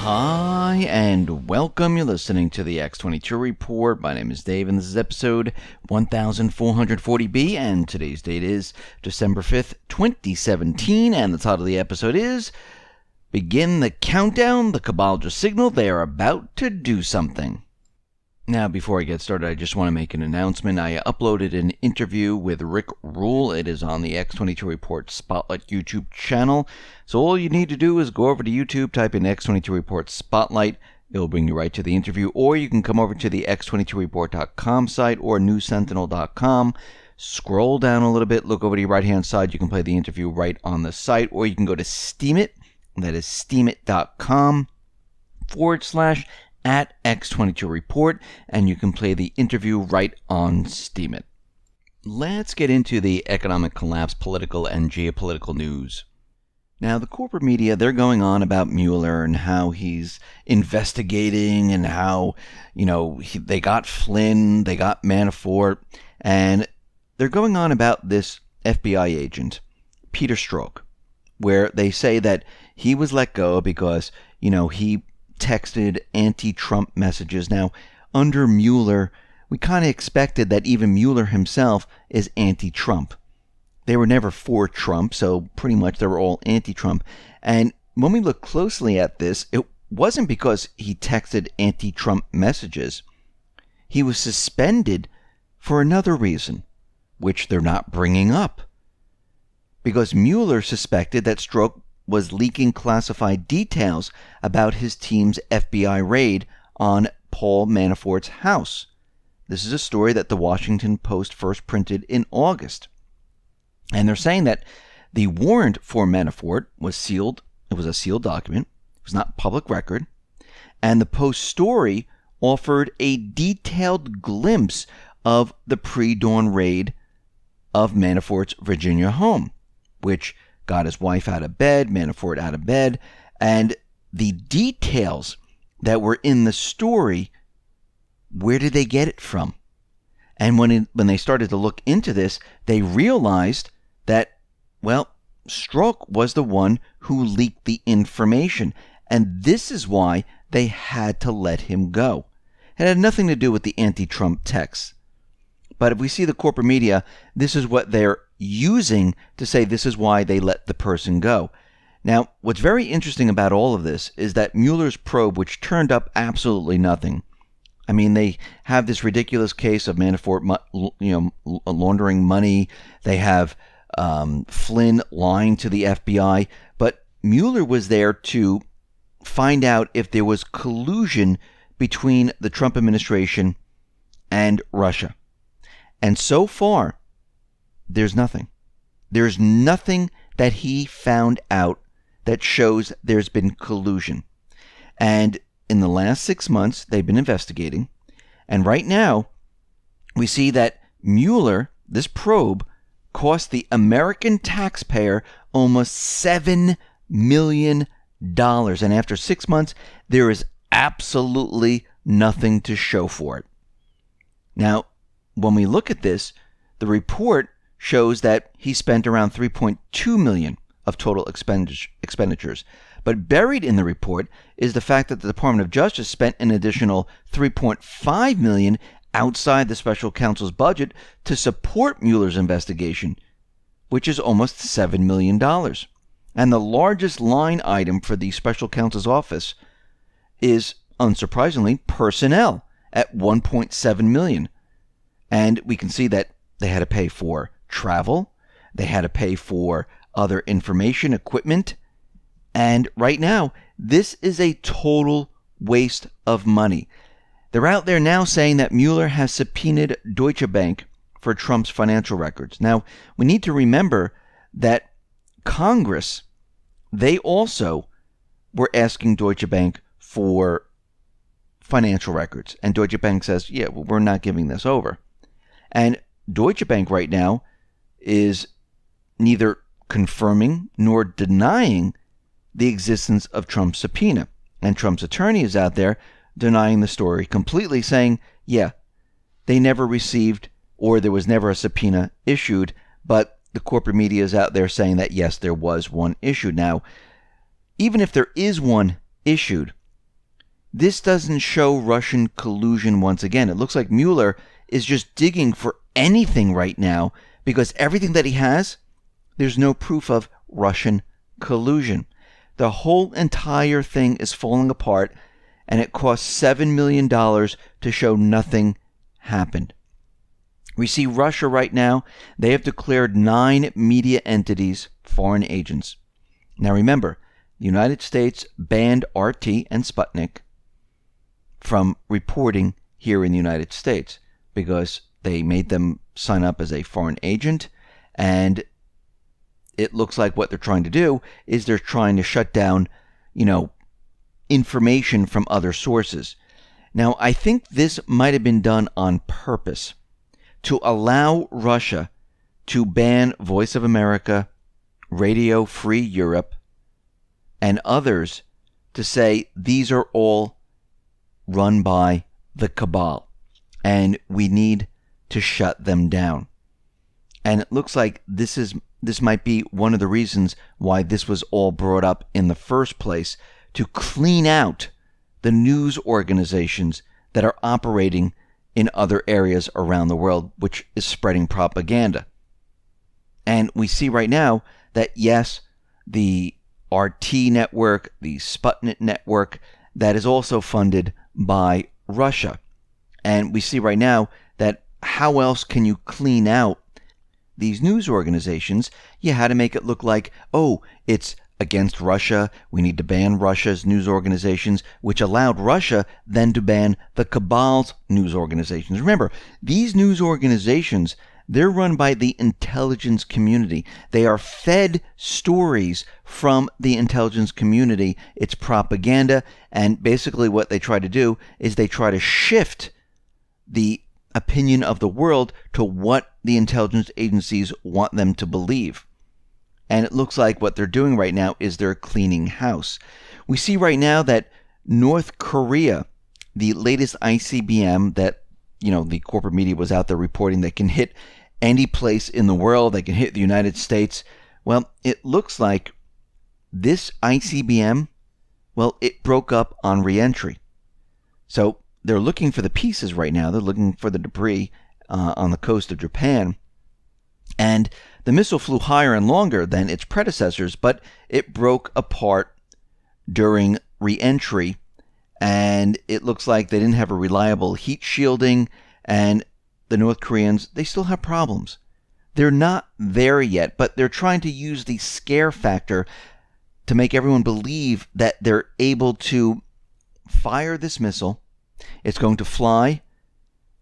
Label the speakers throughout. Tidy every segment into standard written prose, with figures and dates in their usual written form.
Speaker 1: Hi, and welcome. You're listening to the X22 Report. My name is Dave, and this is episode 1440B, and today's date is December 5th, 2017, and the title of the episode is Begin the Countdown. The Cabal just signaled they are about to do something. Now, before I get started, I just want to make an announcement. I uploaded an interview with Rick Rule. It is on the X22 Report Spotlight YouTube channel. So all you need to do is go over to YouTube, type in X22 Report Spotlight. It'll bring you right to the interview. Or you can come over to the X22Report.com site or NewSentinel.com. Scroll down a little bit, look over to your right-hand side. You can play the interview right on the site. Or you can go to Steemit. That is steemit.com /at X22 Report, and you can play the interview right on Steemit. Let's get into the economic collapse, political and geopolitical news. Now, the corporate media, they're going on about Mueller and how he's investigating and how, they got Flynn, they got Manafort, and they're going on about this FBI agent, Peter Strzok, where they say that he was let go because, he texted anti-Trump messages. Now, under Mueller, we kind of expected that even Mueller himself is anti-Trump. They were never for Trump, so pretty much they were all anti-Trump. And when we look closely at this, it wasn't because he texted anti-Trump messages. He was suspended for another reason, which they're not bringing up. Because Mueller suspected that Strzok was leaking classified details about his team's FBI raid on Paul Manafort's house. This is a story that the Washington Post first printed in August. And they're saying that the warrant for Manafort was sealed. It was a sealed document. It was not public record. And the Post story offered a detailed glimpse of the pre-dawn raid of Manafort's Virginia home, which got his wife out of bed, Manafort out of bed, and the details that were in the story, where did they get it from? And when they started to look into this, they realized that, Strzok was the one who leaked the information, and this is why they had to let him go. It had nothing to do with the anti-Trump texts. But if we see the corporate media, this is what they're using to say this is why they let the person go. Now, what's very interesting about all of this is that Mueller's probe, which turned up absolutely nothing. I mean, they have this ridiculous case of Manafort, laundering money. They have Flynn lying to the FBI. But Mueller was there to find out if there was collusion between the Trump administration and Russia. And so far, there's nothing. There's nothing that he found out that shows there's been collusion. And in the last 6 months, they've been investigating. And right now, we see that Mueller, this probe, cost the American taxpayer almost $7 million. And after 6 months, there is absolutely nothing to show for it. Now, when we look at this, the report shows that he spent around $3.2 million of total expenditures. But buried in the report is the fact that the Department of Justice spent an additional $3.5 million outside the special counsel's budget to support Mueller's investigation, which is almost $7 million. And the largest line item for the special counsel's office is, unsurprisingly, personnel at $1.7 million. And we can see that they had to pay for travel, they had to pay for other information, equipment, and right now, this is a total waste of money. They're out there now saying that Mueller has subpoenaed Duetsche Bank for Trump's financial records. Now, we need to remember that Congress, they also were asking Duetsche Bank for financial records. And Duetsche Bank says, we're not giving this over. And Duetsche Bank right now is neither confirming nor denying the existence of Trump's subpoena. And Trump's attorney is out there denying the story completely, saying, they never received or there was never a subpoena issued, but the corporate media is out there saying that, yes, there was one issued. Now, even if there is one issued, This doesn't show Russian collusion once again. It looks like Mueller is just digging for anything right now because everything that he has, there's no proof of Russian collusion. The whole entire thing is falling apart, and it costs $7 million to show nothing happened. We see Russia right now, they have declared 9 media entities foreign agents. Now remember, the United States banned RT and Sputnik from reporting here in the United States because they made them sign up as a foreign agent, and it looks like what they're trying to do is they're trying to shut down, information from other sources. Now, I think this might have been done on purpose to allow Russia to ban Voice of America, Radio Free Europe, and others to say these are all run by the Cabal, and we need to shut them down. And it looks like this might be one of the reasons why this was all brought up in the first place, to clean out the news organizations that are operating in other areas around the world, which is spreading propaganda. And we see right now that, yes, the RT network, the Sputnik network, that is also funded by Russia. And we see right now that how else can you clean out these news organizations? You had to make it look like, oh, it's against Russia. We need to ban Russia's news organizations, which allowed Russia then to ban the Cabal's news organizations. Remember, these news organizations, they're run by the intelligence community. They are fed stories from the intelligence community. It's propaganda, and basically what they try to do is they try to shift the opinion of the world to what the intelligence agencies want them to believe. And it looks like what they're doing right now is they're cleaning house. We see right now that North Korea, the latest ICBM that, the corporate media was out there reporting that can hit any place in the world, they can hit the United States. Well, it looks like this ICBM, it broke up on reentry. So they're looking for the pieces right now. They're looking for the debris on the coast of Japan. And the missile flew higher and longer than its predecessors, but it broke apart during reentry. And it looks like they didn't have a reliable heat shielding. And the North Koreans, they still have problems. They're not there yet, but they're trying to use the scare factor to make everyone believe that they're able to fire this missile. It's going to fly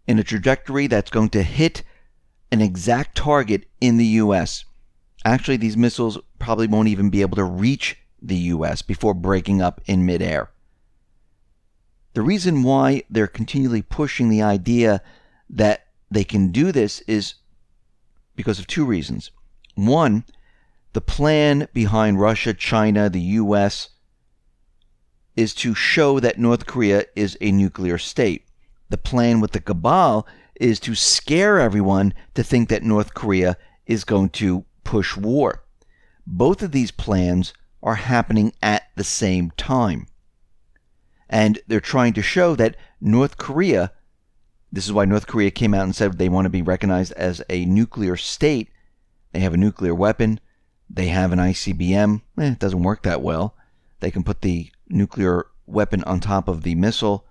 Speaker 1: in a trajectory that's going to hit an exact target in the U.S. Actually, these missiles probably won't even be able to reach the U.S. before breaking up in midair. The reason why they're continually pushing the idea that they can do this is because of two reasons. One, the plan behind Russia, China, the U.S. is to show that North Korea is a nuclear state. The plan with the Cabal is to scare everyone to think that North Korea is going to push war. Both of these plans are happening at the same time. And they're trying to show that North Korea, this is why North Korea came out and said they want to be recognized as a nuclear state. They have a nuclear weapon. They have an ICBM. It doesn't work that well. They can put the nuclear weapon on top of the missile,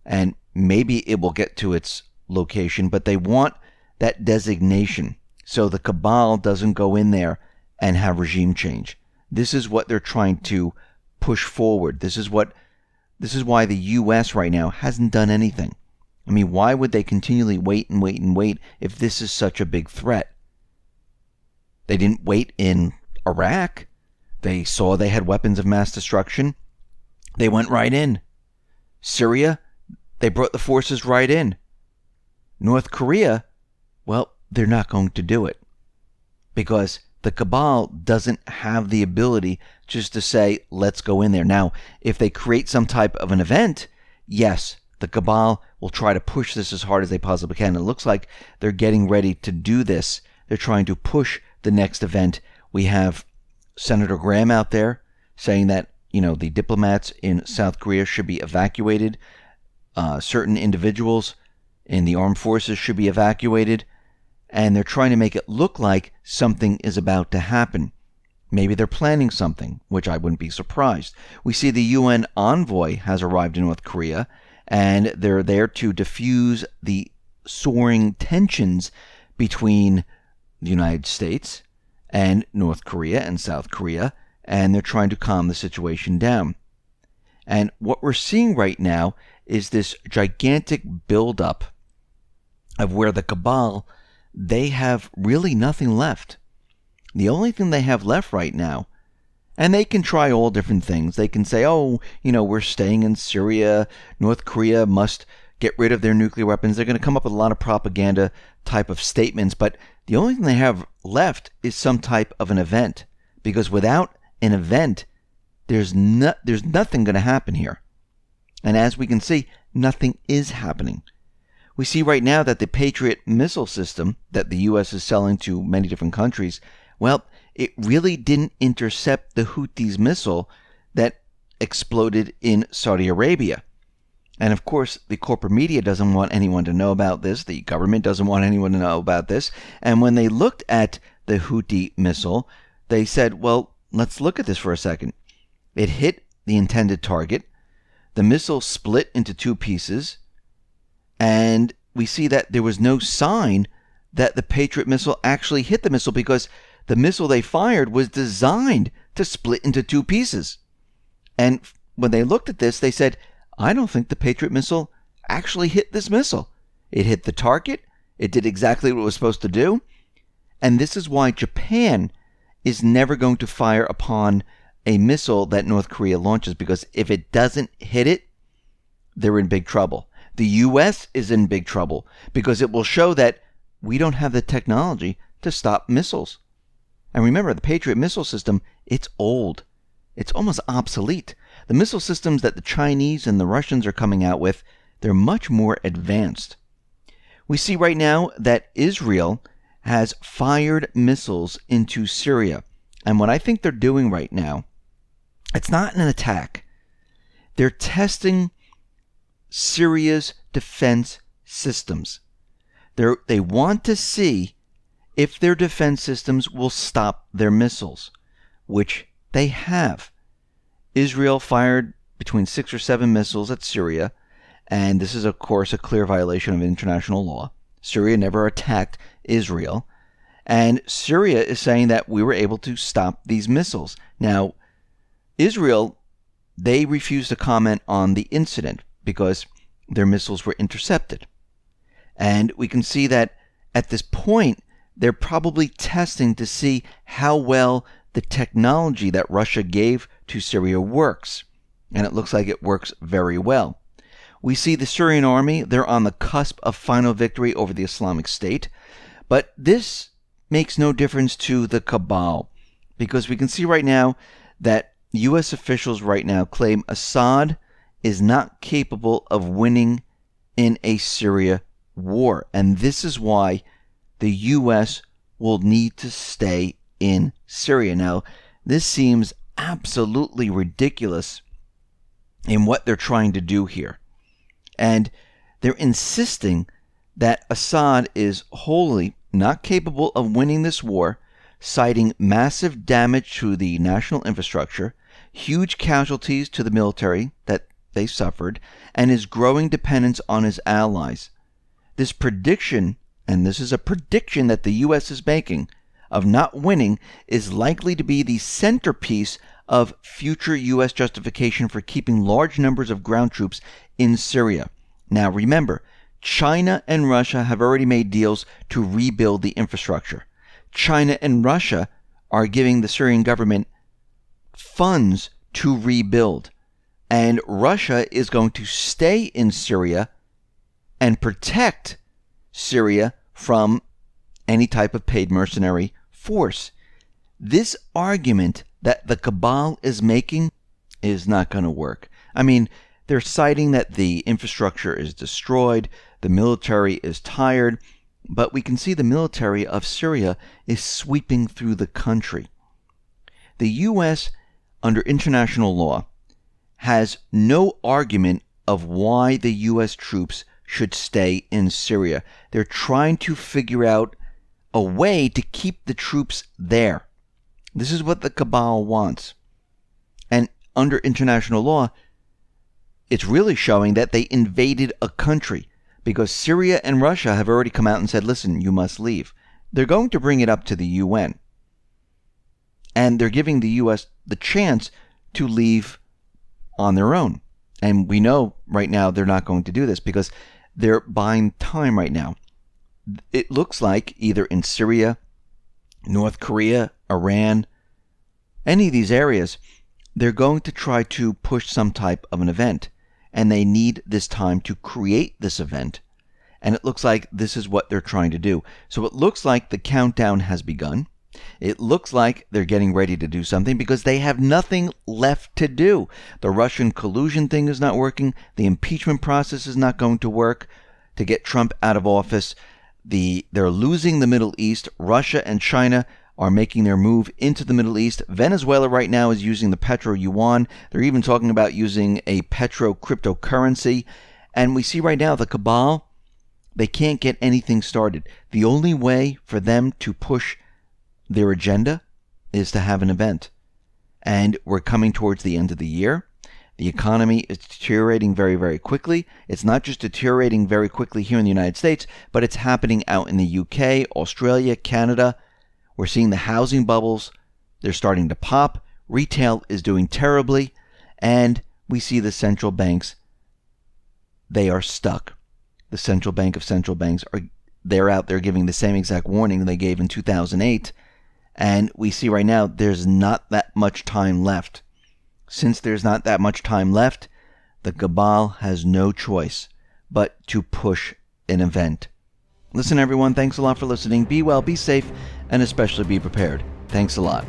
Speaker 1: and maybe it will get to its location, but they want that designation so the Cabal doesn't go in there and have regime change. This is what they're trying to push forward. This is why the U.S. right now hasn't done anything. I mean, why would they continually wait and wait and wait if this is such a big threat? They didn't wait in Iraq. They saw they had weapons of mass destruction. They went right in. Syria, they brought the forces right in. North Korea, they're not going to do it because the Cabal doesn't have the ability just to say, let's go in there. Now, if they create some type of an event, yes, the Cabal will try to push this as hard as they possibly can. It looks like they're getting ready to do this. They're trying to push the next event. We have Senator Graham out there saying that, the diplomats in South Korea should be evacuated. Certain individuals in the armed forces should be evacuated. And they're trying to make it look like something is about to happen. Maybe they're planning something, which I wouldn't be surprised. We see the UN envoy has arrived in North Korea, and they're there to diffuse the soaring tensions between the United States and North Korea and South Korea, and they're trying to calm the situation down. And what we're seeing right now is this gigantic buildup of where the Cabal, they have really nothing left. The only thing they have left right now, and they can try all different things. They can say, we're staying in Syria. North Korea must get rid of their nuclear weapons. They're going to come up with a lot of propaganda type of statements. But the only thing they have left is some type of an event. Because without an event, there's nothing going to happen here. And as we can see, nothing is happening. We see right now that the Patriot missile system that the U.S. is selling to many different countries, well, it really didn't intercept the Houthis' missile that exploded in Saudi Arabia. And of course, the corporate media doesn't want anyone to know about this. The government doesn't want anyone to know about this. And when they looked at the Houthi missile, they said, well, let's look at this for a second. It hit the intended target. The missile split into two pieces. And we see that there was no sign that the Patriot missile actually hit the missile, because the missile they fired was designed to split into two pieces. And when they looked at this, they said, I don't think the Patriot missile actually hit this missile. It hit the target. It did exactly what it was supposed to do. And this is why Japan is never going to fire upon a missile that North Korea launches, because if it doesn't hit it, they're in big trouble. The U.S. is in big trouble because it will show that we don't have the technology to stop missiles. And remember, the Patriot missile system, it's old. It's almost obsolete. The missile systems that the Chinese and the Russians are coming out with, they're much more advanced. We see right now that Israel has fired missiles into Syria. And what I think they're doing right now, it's not an attack. They're testing Syria's defense systems. They want to see if their defense systems will stop their missiles, which they have. Israel fired between 6 or 7 missiles at Syria, and this is, of course, a clear violation of international law. Syria never attacked Israel, and Syria is saying that we were able to stop these missiles. Now, Israel, they refused to comment on the incident because their missiles were intercepted. And we can see that at this point, they're probably testing to see how well the technology that Russia gave to Syria works. And it looks like it works very well. We see the Syrian army, they're on the cusp of final victory over the Islamic State. But this makes no difference to the Cabal, because we can see right now that U.S. officials right now claim Assad is not capable of winning in a Syria war. And this is why the U.S. will need to stay in Syria. Now, this seems absolutely ridiculous in what they're trying to do here. And they're insisting that Assad is wholly not capable of winning this war, citing massive damage to the national infrastructure, huge casualties to the military that they suffered, and his growing dependence on his allies. This prediction, and this is a prediction that the U.S. is making, of not winning is likely to be the centerpiece of future U.S. justification for keeping large numbers of ground troops in Syria. Now remember, China and Russia have already made deals to rebuild the infrastructure. China and Russia are giving the Syrian government funds to rebuild. And Russia is going to stay in Syria and protect Syria from any type of paid mercenary force. This argument that the Cabal is making is not going to work. I mean, they're citing that the infrastructure is destroyed, the military is tired, but we can see the military of Syria is sweeping through the country. The U.S., under international law, has no argument of why the U.S. troops should stay in Syria. They're trying to figure out a way to keep the troops there. This is what the cabal wants. And under international law, it's really showing that they invaded a country, because Syria and Russia have already come out and said, listen, you must leave. They're going to bring it up to the UN. And they're giving the U.S. the chance to leave on their own. And we know right now they're not going to do this because they're buying time right now. It looks like either in Syria, North Korea, Iran, any of these areas, they're going to try to push some type of an event. And they need this time to create this event. And it looks like this is what they're trying to do. So it looks like the countdown has begun. It looks like they're getting ready to do something because they have nothing left to do. The Russian collusion thing is not working. The impeachment process is not going to work to get Trump out of office. They're losing the Middle East. Russia and China are making their move into the Middle East. Venezuela right now is using the petro yuan. They're even talking about using a petro cryptocurrency. And we see right now the cabal, they can't get anything started. The only way for them to push their agenda is to have an event. And we're coming towards the end of the year. The economy is deteriorating very, very quickly. It's not just deteriorating very quickly here in the United States, but it's happening out in the UK, Australia, Canada. We're seeing the housing bubbles. They're starting to pop. Retail is doing terribly. And we see the central banks, they are stuck. The central bank of central banks, they're out there giving the same exact warning they gave in 2008. And we see right now there's not that much time left. Since there's not that much time left, the cabal has no choice but to push an event. Listen, everyone, thanks a lot for listening. Be well, be safe, and especially be prepared. Thanks a lot.